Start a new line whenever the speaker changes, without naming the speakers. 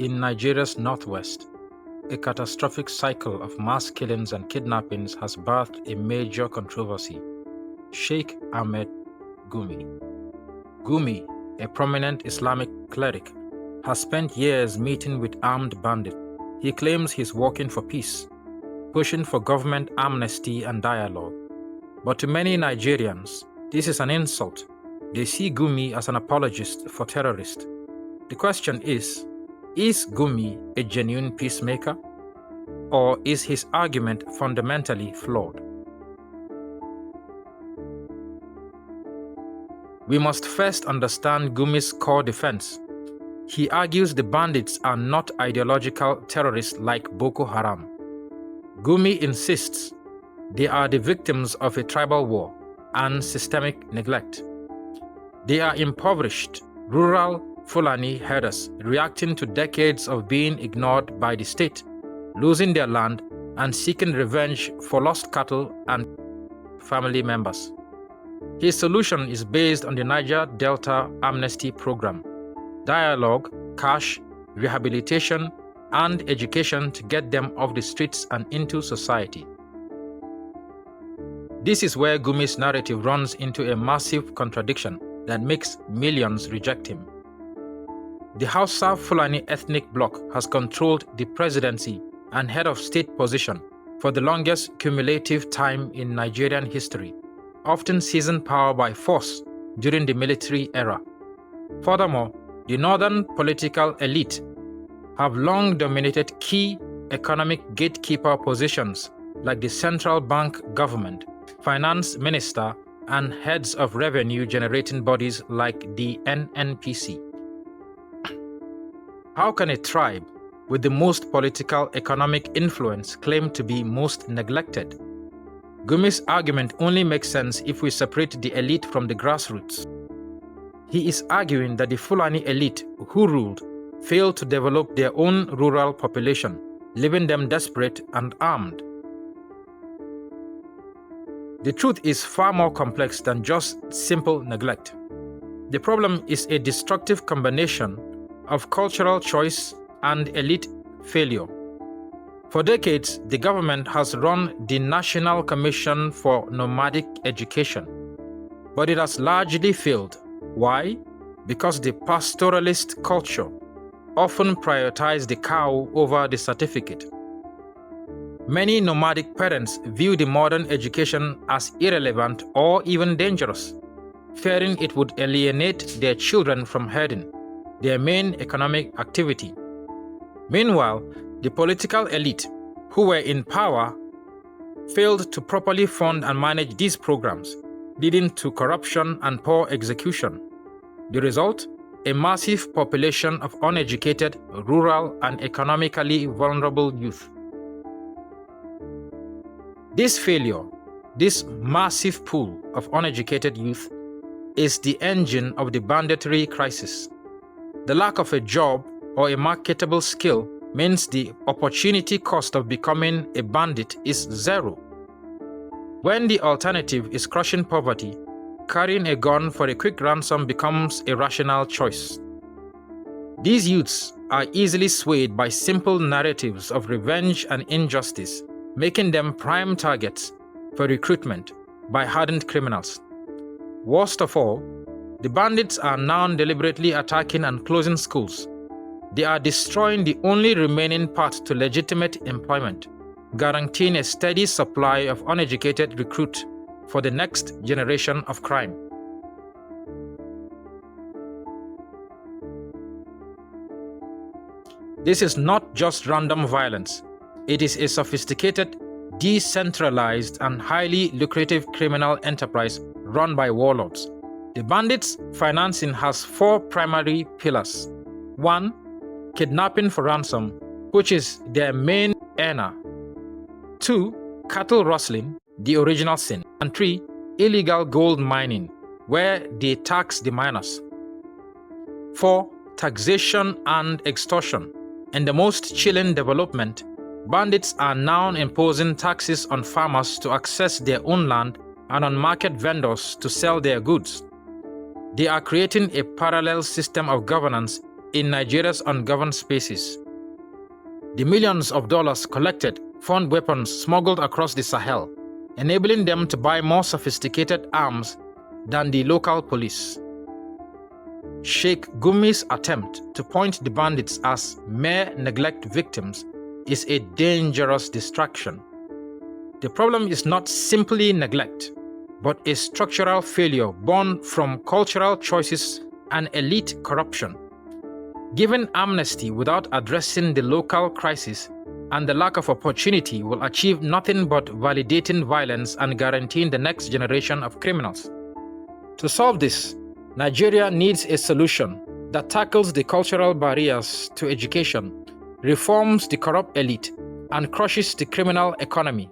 In Nigeria's northwest, a catastrophic cycle of mass killings and kidnappings has birthed a major controversy. Sheikh Ahmed Gumi. Gumi, a prominent Islamic cleric, has spent years meeting with armed bandits. He claims he's working for peace, pushing for government amnesty and dialogue. But to many Nigerians, this is an insult. They see Gumi as an apologist for terrorists. The question is Gumi a genuine peacemaker? Or is his argument fundamentally flawed? We must first understand Gumi's core defense. He argues the bandits are not ideological terrorists like Boko Haram. Gumi insists they are the victims of a tribal war and systemic neglect. They are impoverished, rural Fulani herders reacting to decades of being ignored by the state, losing their land and seeking revenge for lost cattle and family members. His solution is based on the Niger Delta Amnesty Program: dialogue, cash, rehabilitation, and education to get them off the streets and into society. This is where Gumi's narrative runs into a massive contradiction that makes millions reject him. The Hausa Fulani ethnic bloc has controlled the presidency and head of state position for the longest cumulative time in Nigerian history, often seizing power by force during the military era. Furthermore, the northern political elite have long dominated key economic gatekeeper positions like the central bank government, finance minister, and heads of revenue-generating bodies like the NNPC. How can a tribe with the most political economic influence claim to be most neglected? Gumi's argument only makes sense if we separate the elite from the grassroots. He is arguing that the Fulani elite who ruled failed to develop their own rural population, leaving them desperate and armed. The truth is far more complex than just simple neglect. The problem is a destructive combination of cultural choice and elite failure. For decades, the government has run the National Commission for Nomadic Education, but it has largely failed. Why? Because the pastoralist culture often prioritizes the cow over the certificate. Many nomadic parents view the modern education as irrelevant or even dangerous, fearing it would alienate their children from herding, their main economic activity. Meanwhile, the political elite, who were in power, failed to properly fund and manage these programs, leading to corruption and poor execution. The result? A massive population of uneducated, rural, and economically vulnerable youth. This failure, this massive pool of uneducated youth, is the engine of the banditory crisis. The lack of a job or a marketable skill means the opportunity cost of becoming a bandit is zero. When the alternative is crushing poverty, carrying a gun for a quick ransom becomes a rational choice. These youths are easily swayed by simple narratives of revenge and injustice, making them prime targets for recruitment by hardened criminals. Worst of all, the bandits are now deliberately attacking and closing schools. They are destroying the only remaining path to legitimate employment, guaranteeing a steady supply of uneducated recruits for the next generation of crime. This is not just random violence. It is a sophisticated, decentralized, and highly lucrative criminal enterprise run by warlords. The bandits' financing has four primary pillars. 1. Kidnapping for ransom, which is their main earner. 2. Cattle rustling, the original sin. And 3. Illegal gold mining, where they tax the miners. 4. Taxation and extortion. In the most chilling development, bandits are now imposing taxes on farmers to access their own land and on market vendors to sell their goods. They are creating a parallel system of governance in Nigeria's ungoverned spaces. The millions of dollars collected fund weapons smuggled across the Sahel, enabling them to buy more sophisticated arms than the local police. Sheikh Gumi's attempt to point the bandits as mere neglect victims is a dangerous distraction. The problem is not simply neglect, but a structural failure born from cultural choices and elite corruption. Giving amnesty without addressing the local crisis and the lack of opportunity will achieve nothing but validating violence and guaranteeing the next generation of criminals. To solve this, Nigeria needs a solution that tackles the cultural barriers to education, reforms the corrupt elite, and crushes the criminal economy.